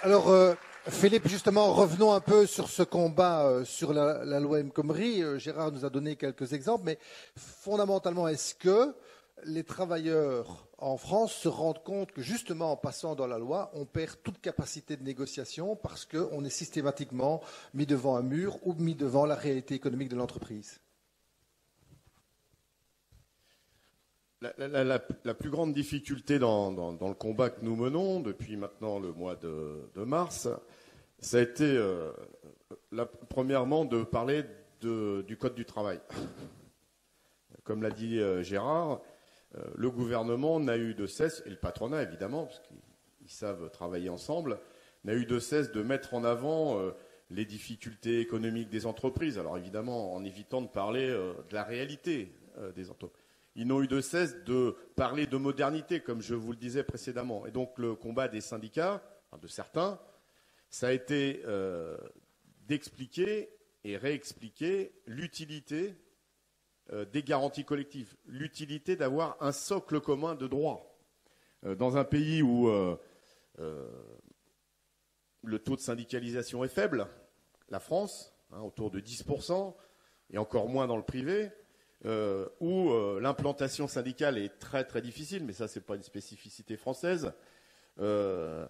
Alors, Philippe, justement, revenons un peu sur ce combat sur la loi El Khomri. Gérard nous a donné quelques exemples, mais fondamentalement, est-ce que les travailleurs en France se rendent compte que, justement, en passant dans la loi, on perd toute capacité de négociation parce qu'on est systématiquement mis devant un mur ou mis devant la réalité économique de l'entreprise? La plus grande difficulté dans le combat que nous menons depuis maintenant le mois de mars, ça a été premièrement de parler du Code du travail. Comme l'a dit Gérard, le gouvernement n'a eu de cesse, et le patronat évidemment, parce qu'ils savent travailler ensemble, n'a eu de cesse de mettre en avant les difficultés économiques des entreprises. Alors évidemment en évitant de parler de la réalité des entreprises. Ils n'ont eu de cesse de parler de modernité, comme je vous le disais précédemment. Et donc le combat des syndicats, enfin de certains, ça a été d'expliquer et réexpliquer l'utilité des garanties collectives, l'utilité d'avoir un socle commun de droits. Dans un pays où le taux de syndicalisation est faible, la France, autour de 10%, et encore moins dans le privé, où l'implantation syndicale est très très difficile, mais ça c'est pas une spécificité française. Il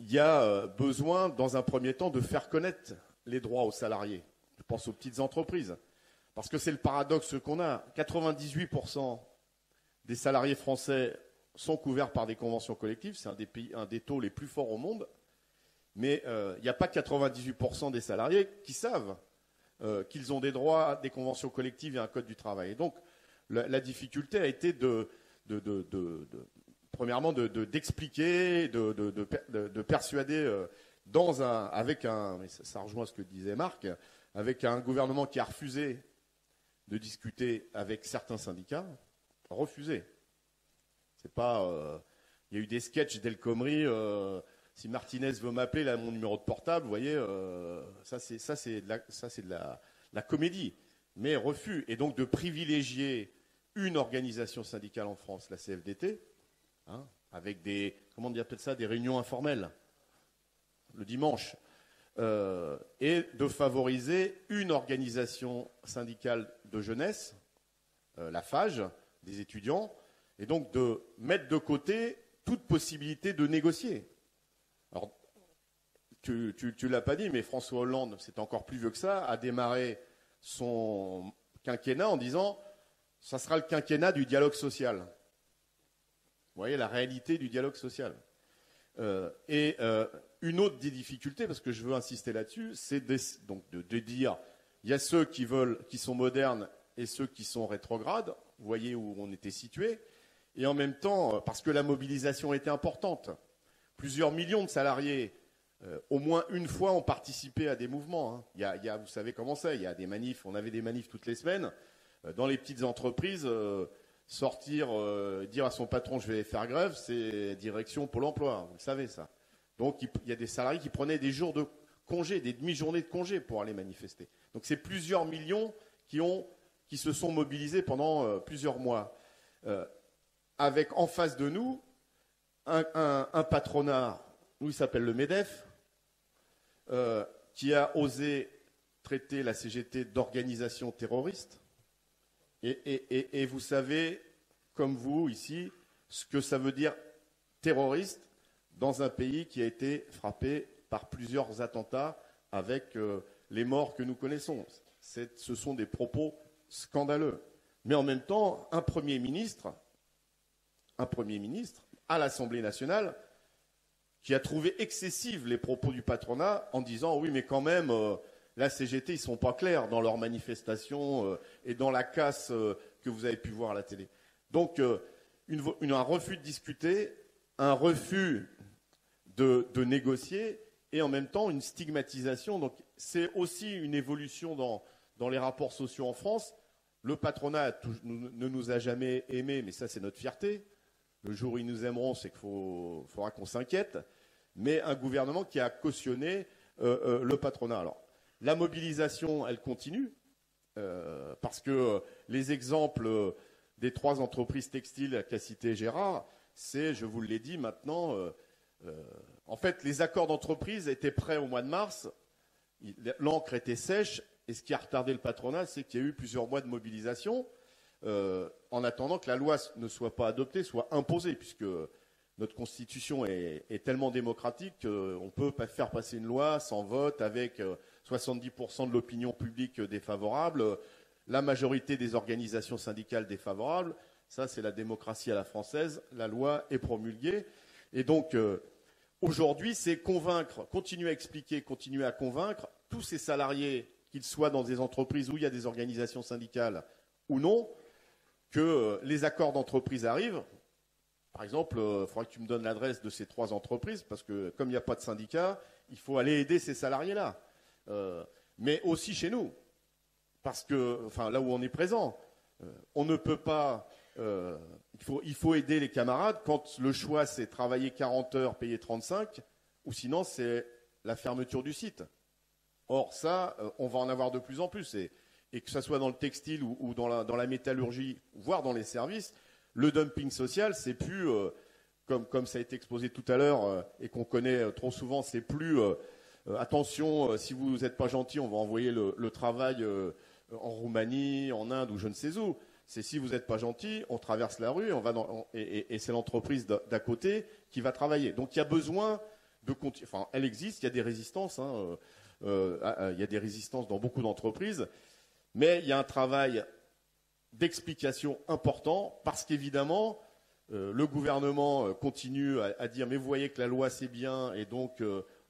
y a besoin, dans un premier temps, de faire connaître les droits aux salariés. Je pense aux petites entreprises, parce que c'est le paradoxe qu'on a. 98% des salariés français sont couverts par des conventions collectives. C'est un des taux les plus forts au monde. Mais il n'y a pas 98% des salariés qui savent qu'ils ont des droits, des conventions collectives et un code du travail. Et donc, la difficulté a été premièrement, d'expliquer, de persuader mais ça rejoint ce que disait Marc, avec un gouvernement qui a refusé de discuter avec certains syndicats, refusé. C'est pas, il y a eu des sketchs d'El Khomri. Si Martinez veut m'appeler, là, mon numéro de portable, vous voyez, ça c'est de la comédie. Mais refus. Et donc de privilégier une organisation syndicale en France, la CFDT, avec comment on appelle ça, des réunions informelles, le dimanche, et de favoriser une organisation syndicale de jeunesse, la FAGE, des étudiants, et donc de mettre de côté toute possibilité de négocier. Alors, tu l'as pas dit, mais François Hollande, c'est encore plus vieux que ça, a démarré son quinquennat en disant « ça sera le quinquennat du dialogue social ». Vous voyez la réalité du dialogue social. Une autre des difficultés, parce que je veux insister là-dessus, c'est de dire il y a ceux qui sont modernes et ceux qui sont rétrogrades. Vous voyez où on était situé. Et en même temps, parce que la mobilisation était importante, plusieurs millions de salariés, au moins une fois, ont participé à des mouvements. Vous savez comment c'est, il y a des manifs, on avait des manifs toutes les semaines. Dans les petites entreprises, sortir, dire à son patron je vais faire grève, c'est direction Pôle emploi, vous le savez ça. Donc il y a des salariés qui prenaient des jours de congé, des demi-journées de congé pour aller manifester. Donc c'est plusieurs millions qui se sont mobilisés pendant plusieurs mois. Avec en face de nous un patronat, nous il s'appelle le MEDEF, qui a osé traiter la CGT d'organisation terroriste. Et vous savez, comme vous ici, ce que ça veut dire terroriste dans un pays qui a été frappé par plusieurs attentats avec les morts que nous connaissons. Ce sont des propos scandaleux. Mais en même temps, un Premier ministre à l'Assemblée nationale qui a trouvé excessives les propos du patronat en disant oui mais quand même la CGT ils sont pas clairs dans leurs manifestations et dans la casse que vous avez pu voir à la télé. Donc un refus de discuter, un refus de négocier et en même temps une stigmatisation. Donc c'est aussi une évolution dans les rapports sociaux en France. Le patronat ne nous a jamais aimés, mais ça c'est notre fierté. Le jour où ils nous aimeront, c'est qu'il faudra qu'on s'inquiète. Mais un gouvernement qui a cautionné le patronat. Alors, la mobilisation, elle continue, parce que les exemples des 3 entreprises textiles qu'a cité Gérard, c'est, je vous l'ai dit maintenant, En fait, les accords d'entreprise étaient prêts au mois de mars, l'encre était sèche, et ce qui a retardé le patronat, c'est qu'il y a eu plusieurs mois de mobilisation, en attendant que la loi ne soit pas adoptée, soit imposée, puisque notre constitution est tellement démocratique qu'on peut pas faire passer une loi sans vote, avec 70% de l'opinion publique défavorable, la majorité des organisations syndicales défavorables. Ça, c'est la démocratie à la française. La loi est promulguée. Et donc, aujourd'hui, c'est convaincre, continuer à expliquer, continuer à convaincre tous ces salariés, qu'ils soient dans des entreprises où il y a des organisations syndicales ou non, que les accords d'entreprise arrivent. Par exemple, il faudra que tu me donnes l'adresse de ces 3 entreprises, parce que comme il n'y a pas de syndicat, il faut aller aider ces salariés-là. Mais aussi chez nous, parce que, enfin, là où on est présent, on ne peut pas... il faut aider les camarades quand le choix c'est travailler 40 heures, payer 35, ou sinon c'est la fermeture du site. Or ça, on va en avoir de plus en plus. Et que ce soit dans le textile ou dans la métallurgie, voire dans les services, le dumping social, c'est plus, comme ça a été exposé tout à l'heure et qu'on connaît trop souvent, c'est plus attention, si vous n'êtes pas gentil, on va envoyer le travail en Roumanie, en Inde ou je ne sais où. C'est si vous n'êtes pas gentil, on traverse la rue et c'est l'entreprise d'à côté qui va travailler. Donc il y a besoin de continuer. Enfin, elle existe, il y a des résistances. Il y a des résistances dans beaucoup d'entreprises. Mais il y a un travail d'explication important parce qu'évidemment, le gouvernement continue à dire mais vous voyez que la loi c'est bien et donc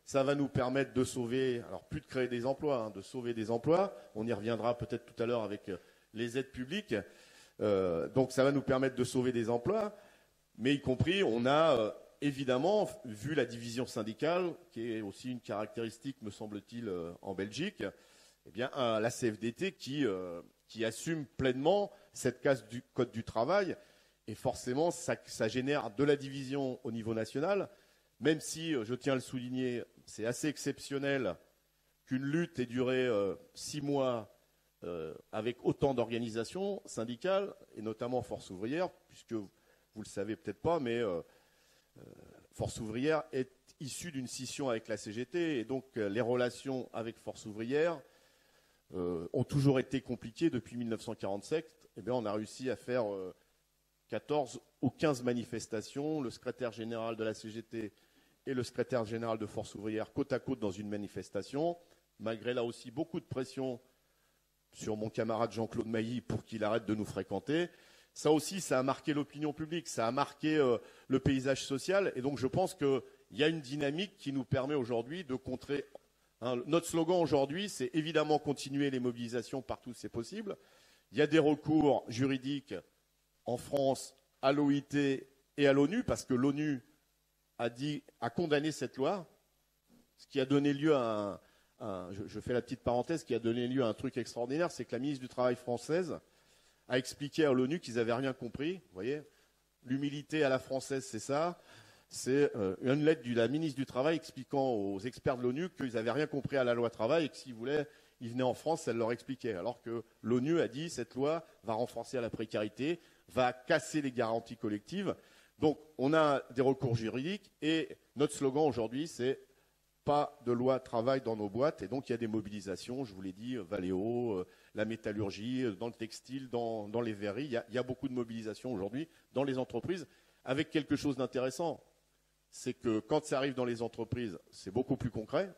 ça va nous permettre de sauver, alors plus de créer des emplois, de sauver des emplois. On y reviendra peut-être tout à l'heure avec les aides publiques. Donc ça va nous permettre de sauver des emplois, mais y compris on a évidemment vu la division syndicale, qui est aussi une caractéristique, me semble-t-il, en Belgique, eh bien la CFDT qui assume pleinement cette case du code du travail, et forcément ça génère de la division au niveau national, même si, je tiens à le souligner, c'est assez exceptionnel qu'une lutte ait duré 6 mois avec autant d'organisations syndicales, et notamment Force ouvrière, puisque vous ne le savez peut-être pas, mais Force ouvrière est issue d'une scission avec la CGT, et donc les relations avec Force ouvrière ont toujours été compliquées depuis 1947. Eh bien, on a réussi à faire 14 ou 15 manifestations, le secrétaire général de la CGT et le secrétaire général de Force ouvrière côte à côte dans une manifestation, malgré là aussi beaucoup de pression sur mon camarade Jean-Claude Mailly pour qu'il arrête de nous fréquenter. Ça aussi, ça a marqué l'opinion publique, ça a marqué le paysage social. Et donc, je pense qu'il y a une dynamique qui nous permet aujourd'hui de contrer. Notre slogan aujourd'hui, c'est évidemment continuer les mobilisations partout où c'est possible. Il y a des recours juridiques en France à l'OIT et à l'ONU, parce que l'ONU a condamné cette loi, ce qui a donné lieu à je fais la petite parenthèse, qui a donné lieu à un truc extraordinaire, c'est que la ministre du Travail française a expliqué à l'ONU qu'ils n'avaient rien compris. Vous voyez, l'humilité à la française, c'est ça. C'est une lettre de la ministre du Travail expliquant aux experts de l'ONU qu'ils n'avaient rien compris à la loi travail et que s'ils voulaient, ils venaient en France, elle leur expliquait. Alors que l'ONU a dit cette loi va renforcer la précarité, va casser les garanties collectives. Donc, on a des recours juridiques et notre slogan aujourd'hui, c'est pas de loi travail dans nos boîtes. Et donc, il y a des mobilisations, je vous l'ai dit, Valeo, la métallurgie, dans le textile, dans les verreries. Il y a beaucoup de mobilisations aujourd'hui dans les entreprises, avec quelque chose d'intéressant. C'est que quand ça arrive dans les entreprises, c'est beaucoup plus concret.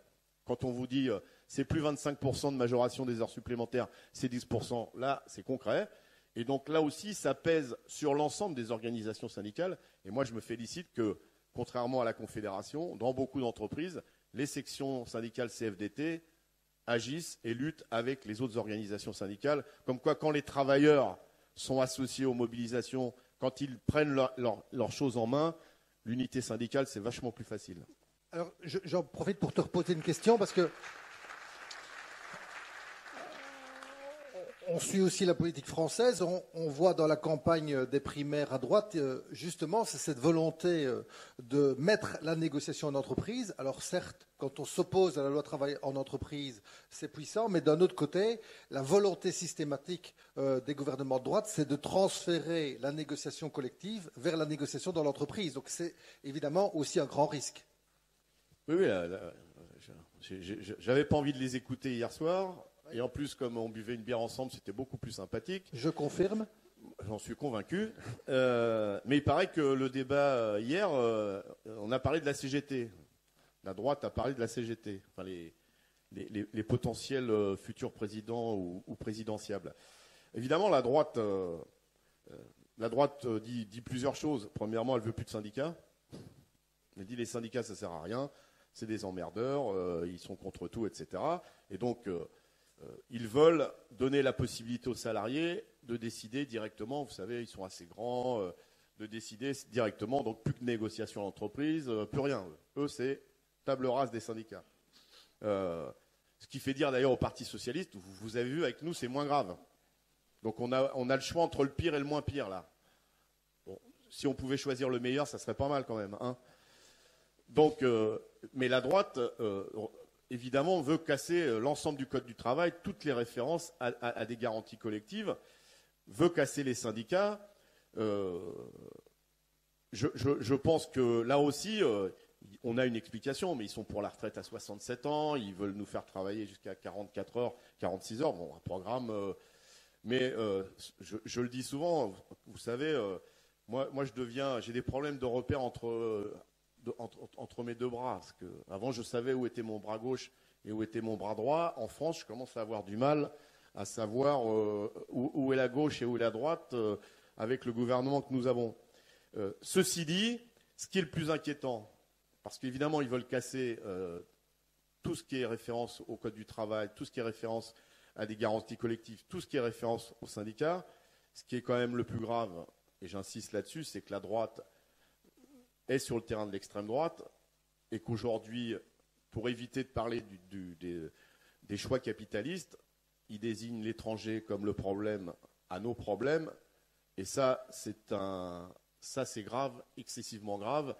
Quand on vous dit c'est plus 25% de majoration des heures supplémentaires, c'est 10%, là, c'est concret. Et donc là aussi, ça pèse sur l'ensemble des organisations syndicales. Et moi, je me félicite que, contrairement à la Confédération, dans beaucoup d'entreprises, les sections syndicales CFDT agissent et luttent avec les autres organisations syndicales. Comme quoi, quand les travailleurs sont associés aux mobilisations, quand ils prennent leurs choses en main, l'unité syndicale, c'est vachement plus facile. Alors, j'en profite pour te reposer une question, parce que On suit aussi la politique française. On voit dans la campagne des primaires à droite, justement, c'est cette volonté de mettre la négociation en entreprise. Alors certes, quand on s'oppose à la loi travail en entreprise, c'est puissant, mais d'un autre côté, la volonté systématique des gouvernements de droite, c'est de transférer la négociation collective vers la négociation dans l'entreprise. Donc c'est évidemment aussi un grand risque. Oui, j'avais pas envie de les écouter hier soir. Et en plus, comme on buvait une bière ensemble, c'était beaucoup plus sympathique. Je confirme. J'en suis convaincu. Mais il paraît que le débat hier, on a parlé de la CGT. La droite a parlé de la CGT. Enfin, les potentiels futurs présidents ou présidentiables. Évidemment, la droite dit plusieurs choses. Premièrement, elle veut plus de syndicats. Elle dit les syndicats, ça sert à rien. C'est des emmerdeurs. Ils sont contre tout, etc. Et donc ils veulent donner la possibilité aux salariés de décider directement. Vous savez, ils sont assez grands, de décider directement. Donc, plus de négociation en entreprise, plus rien. Eux, c'est table rase des syndicats. Ce qui fait dire d'ailleurs au Parti socialiste, vous avez vu, avec nous, c'est moins grave. Donc, on a le choix entre le pire et le moins pire, là. Bon, si on pouvait choisir le meilleur, ça serait pas mal quand même. Hein. Donc, mais la droite... évidemment, on veut casser l'ensemble du Code du travail, toutes les références à des garanties collectives, veut casser les syndicats. Je pense que là aussi, on a une explication, mais ils sont pour la retraite à 67 ans, ils veulent nous faire travailler jusqu'à 44 heures, 46 heures, bon, un programme. Mais je le dis souvent, vous savez, moi j'ai des problèmes de repère entre mes deux bras. Parce que avant, je savais où était mon bras gauche et où était mon bras droit. En France, je commence à avoir du mal à savoir où est la gauche et où est la droite avec le gouvernement que nous avons. Ceci dit, ce qui est le plus inquiétant, parce qu'évidemment, ils veulent casser tout ce qui est référence au Code du travail, tout ce qui est référence à des garanties collectives, tout ce qui est référence aux syndicats. Ce qui est quand même le plus grave, et j'insiste là-dessus, c'est que la droite est sur le terrain de l'extrême droite et qu'aujourd'hui, pour éviter de parler des choix capitalistes, ils désignent l'étranger comme le problème à nos problèmes. Et ça, c'est grave, excessivement grave.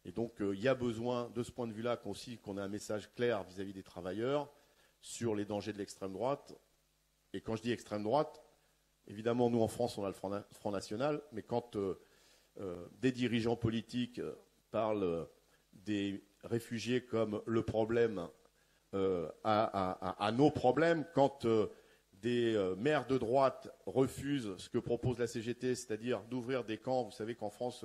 Et donc, il y a besoin, de ce point de vue-là, qu'on ait un message clair vis-à-vis des travailleurs sur les dangers de l'extrême droite. Et quand je dis extrême droite, évidemment, nous, en France, on a le Front National, mais quand des dirigeants politiques parlent des réfugiés comme le problème à nos problèmes, quand des maires de droite refusent ce que propose la CGT, c'est-à-dire d'ouvrir des camps. Vous savez qu'en France,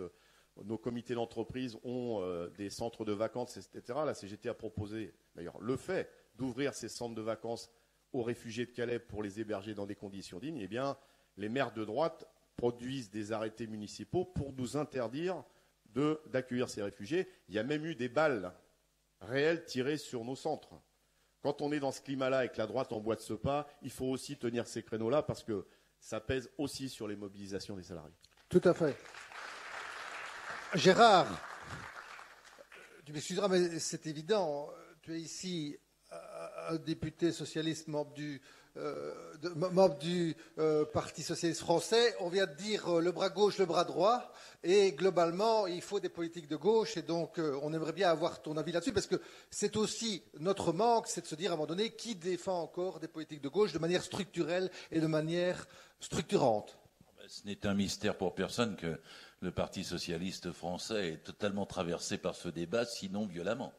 nos comités d'entreprise ont des centres de vacances, etc. La CGT a proposé, d'ailleurs le fait, d'ouvrir ces centres de vacances aux réfugiés de Calais pour les héberger dans des conditions dignes. Eh bien, les maires de droite produisent des arrêtés municipaux pour nous interdire d'accueillir ces réfugiés. Il y a même eu des balles réelles tirées sur nos centres. Quand on est dans ce climat-là et que la droite emboîte ce pas, il faut aussi tenir ces créneaux-là parce que ça pèse aussi sur les mobilisations des salariés. Tout à fait. Gérard, tu m'excuseras, mais c'est évident. Tu es ici un député socialiste membre du Parti socialiste français. On vient de dire le bras gauche, le bras droit, et globalement, il faut des politiques de gauche, et donc on aimerait bien avoir ton avis là-dessus, parce que c'est aussi notre manque, c'est de se dire à un moment donné qui défend encore des politiques de gauche de manière structurelle et de manière structurante. Ce n'est un mystère pour personne que le Parti socialiste français est totalement traversé par ce débat, sinon violemment.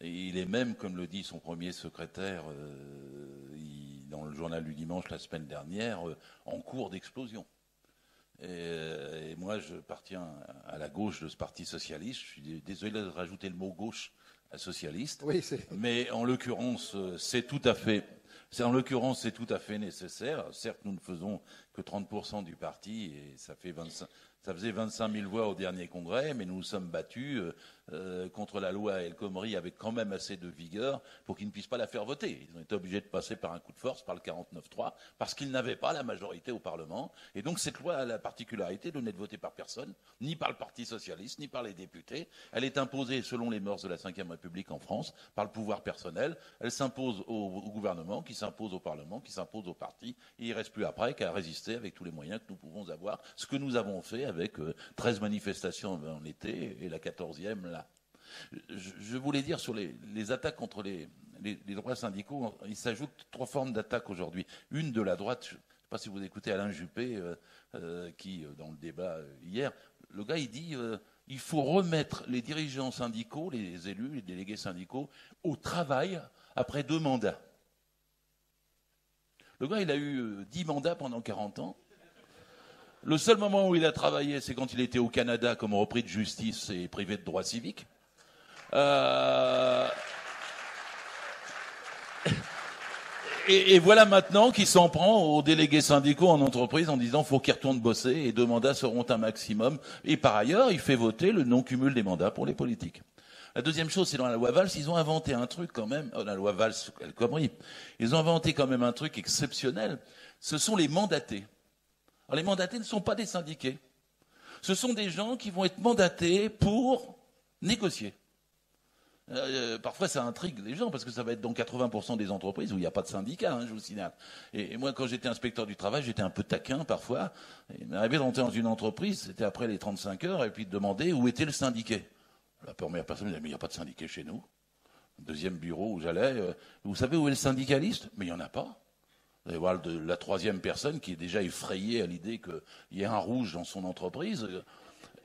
Et il est même, comme le dit son premier secrétaire dans le journal du dimanche la semaine dernière, en cours d'explosion. Et moi, je appartiens à la gauche de ce Parti socialiste. Je suis désolé de rajouter le mot gauche à socialiste. Oui, mais en l'occurrence, c'est tout à fait nécessaire. Certes, nous ne faisons que 30% du parti et ça Ça faisait 25 000 voix au dernier congrès, mais nous nous sommes battus contre la loi El Khomri avec quand même assez de vigueur pour qu'ils ne puissent pas la faire voter. Ils ont été obligés de passer par un coup de force, par le 49-3, parce qu'ils n'avaient pas la majorité au Parlement. Et donc cette loi a la particularité de n'être votée par personne, ni par le Parti socialiste, ni par les députés. Elle est imposée selon les mœurs de la Ve République en France, par le pouvoir personnel. Elle s'impose au gouvernement, qui s'impose au Parlement, qui s'impose au parti. Et il ne reste plus après qu'à résister avec tous les moyens que nous pouvons avoir. Ce que nous avons fait avec 13 manifestations en été et la 14e là. Je voulais dire sur les attaques contre les droits syndicaux, il s'ajoute 3 formes d'attaques aujourd'hui. Une de la droite, je ne sais pas si vous écoutez Alain Juppé, qui, dans le débat hier, le gars il dit il faut remettre les dirigeants syndicaux, les élus, les délégués syndicaux, au travail après 2 mandats. Le gars il a eu 10 mandats pendant 40 ans. Le seul moment où il a travaillé, c'est quand il était au Canada comme repris de justice et privé de droits civiques. Et voilà maintenant qu'il s'en prend aux délégués syndicaux en entreprise en disant faut qu'ils retournent bosser et 2 mandats seront un maximum. Et par ailleurs, il fait voter le non-cumul des mandats pour les politiques. La deuxième chose, c'est dans la loi Valls, ils ont inventé un truc quand même, la loi Valls, El Khomri, ils ont inventé quand même un truc exceptionnel, ce sont les mandatés. Alors les mandatés ne sont pas des syndiqués. Ce sont des gens qui vont être mandatés pour négocier. Parfois ça intrigue les gens parce que ça va être dans 80% des entreprises où il n'y a pas de syndicat, hein, je vous signale. Et moi quand j'étais inspecteur du travail, j'étais un peu taquin parfois. Il m'arrivait d'entrer dans une entreprise, c'était après les 35 heures, et puis de demander où était le syndiqué. La première personne me disait mais il n'y a pas de syndiqué chez nous. Deuxième bureau où j'allais, vous savez où est le syndicaliste? Mais il n'y en a pas. Vous allez voir la 3e personne qui est déjà effrayée à l'idée qu'il y ait un rouge dans son entreprise.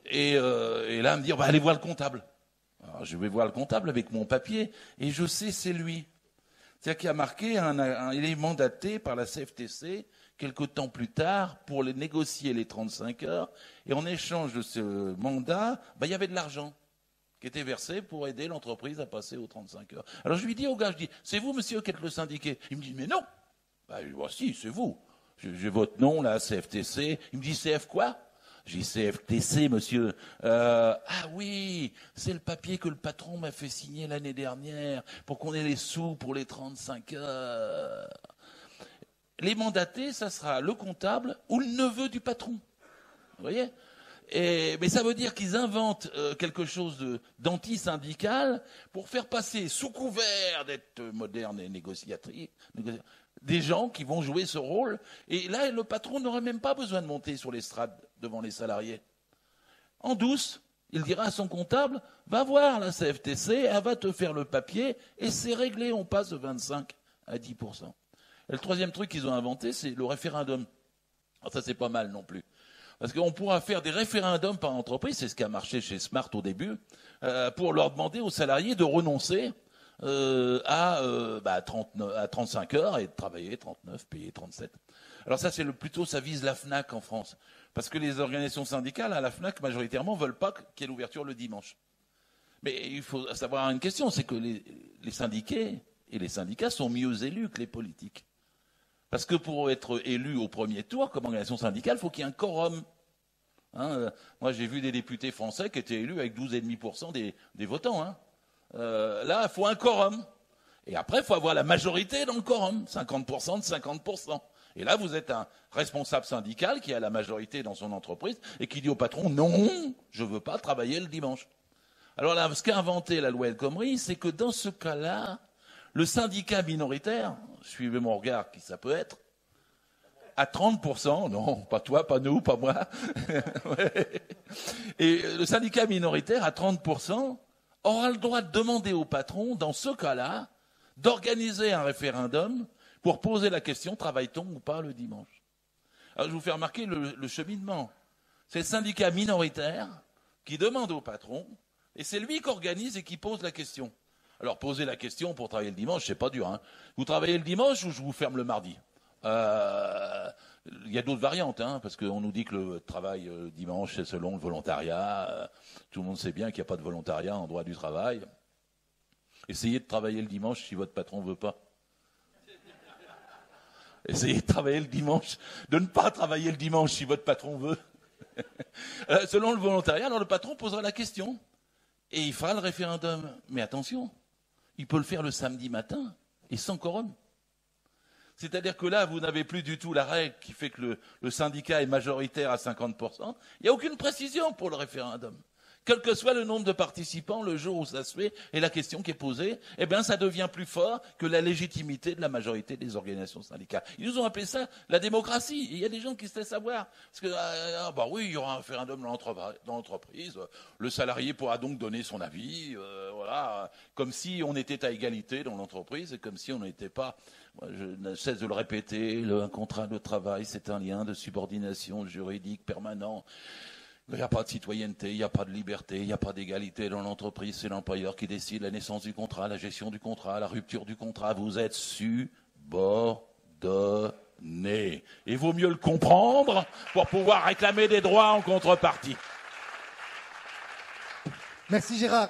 Et là, me dire, allez voir le comptable. Alors, je vais voir le comptable avec mon papier, et je sais c'est lui. C'est-à-dire qu'il a marqué, il est mandaté par la CFTC quelque temps plus tard pour négocier les 35 heures, et en échange de ce mandat, il y avait de l'argent qui était versé pour aider l'entreprise à passer aux 35 heures. Alors je lui dis au gars, c'est vous monsieur qui êtes le syndiqué? Il me dit, mais non. Si, c'est vous. J'ai votre nom, là, CFTC. Il me dit, CF quoi? J'ai dit, CFTC, monsieur. Ah oui, c'est le papier que le patron m'a fait signer l'année dernière pour qu'on ait les sous pour les 35 heures. Les mandatés, ça sera le comptable ou le neveu du patron. Vous voyez? Mais ça veut dire qu'ils inventent quelque chose d'anti-syndical pour faire passer, sous couvert d'être moderne et négociatrice, des gens qui vont jouer ce rôle. Et là, le patron n'aura même pas besoin de monter sur l'estrade devant les salariés. En douce, il dira à son comptable, va voir la CFTC, elle va te faire le papier, et c'est réglé, on passe de 25 à 10%. Et le 3e truc qu'ils ont inventé, c'est le référendum. Alors ça, c'est pas mal non plus. Parce qu'on pourra faire des référendums par entreprise, c'est ce qui a marché chez Smart au début, pour leur demander aux salariés de renoncer à 35 heures et de travailler 39, payer 37. Alors ça, plutôt, ça vise la FNAC en France. Parce que les organisations syndicales, à la FNAC, majoritairement, veulent pas qu'il y ait l'ouverture le dimanche. Mais il faut savoir une question, c'est que les syndiqués et les syndicats sont mieux élus que les politiques. Parce que pour être élu au premier tour, comme organisation syndicale, il faut qu'il y ait un quorum. Moi, j'ai vu des députés français qui étaient élus avec 12,5% des votants. Là, il faut un quorum. Et après, il faut avoir la majorité dans le quorum, 50% de 50%. Et là, vous êtes un responsable syndical qui a la majorité dans son entreprise et qui dit au patron, non, je ne veux pas travailler le dimanche. Alors là, ce qu'a inventé la loi El Khomri, c'est que dans ce cas-là, le syndicat minoritaire, suivez mon regard qui ça peut être, à 30%, non, pas toi, pas nous, pas moi, ouais. Et le syndicat minoritaire à 30% aura le droit de demander au patron, dans ce cas-là, d'organiser un référendum pour poser la question, travaille-t-on ou pas le dimanche? Alors je vous fais remarquer le cheminement. C'est le syndicat minoritaire qui demande au patron, et c'est lui qui organise et qui pose la question. Alors, poser la question pour travailler le dimanche, c'est pas dur. Hein. Vous travaillez le dimanche ou je vous ferme le mardi? Il y a d'autres variantes, parce qu'on nous dit que le travail dimanche, c'est selon le volontariat. Tout le monde sait bien qu'il n'y a pas de volontariat en droit du travail. Essayez de travailler le dimanche si votre patron ne veut pas. Essayez de travailler le dimanche, de ne pas travailler le dimanche si votre patron veut. Selon le volontariat, alors le patron posera la question. Et il fera le référendum. Mais attention, il peut le faire le samedi matin et sans quorum. C'est-à-dire que là, vous n'avez plus du tout la règle qui fait que le syndicat est majoritaire à 50%. Il n'y a aucune précision pour le référendum. Quel que soit le nombre de participants, le jour où ça se fait, et la question qui est posée, eh bien, ça devient plus fort que la légitimité de la majorité des organisations syndicales. Ils nous ont appelé ça la démocratie. Et il y a des gens qui se laissent avoir. Parce que, bah oui, il y aura un référendum dans l'entreprise. Le salarié pourra donc donner son avis, voilà, comme si on était à égalité dans l'entreprise et comme si on n'était pas. Je ne cesse de le répéter, un contrat de travail, c'est un lien de subordination juridique permanent. Il n'y a pas de citoyenneté, il n'y a pas de liberté, il n'y a pas d'égalité dans l'entreprise. C'est l'employeur qui décide la naissance du contrat, la gestion du contrat, la rupture du contrat. Vous êtes subordonné. Il vaut mieux le comprendre pour pouvoir réclamer des droits en contrepartie. Merci Gérard.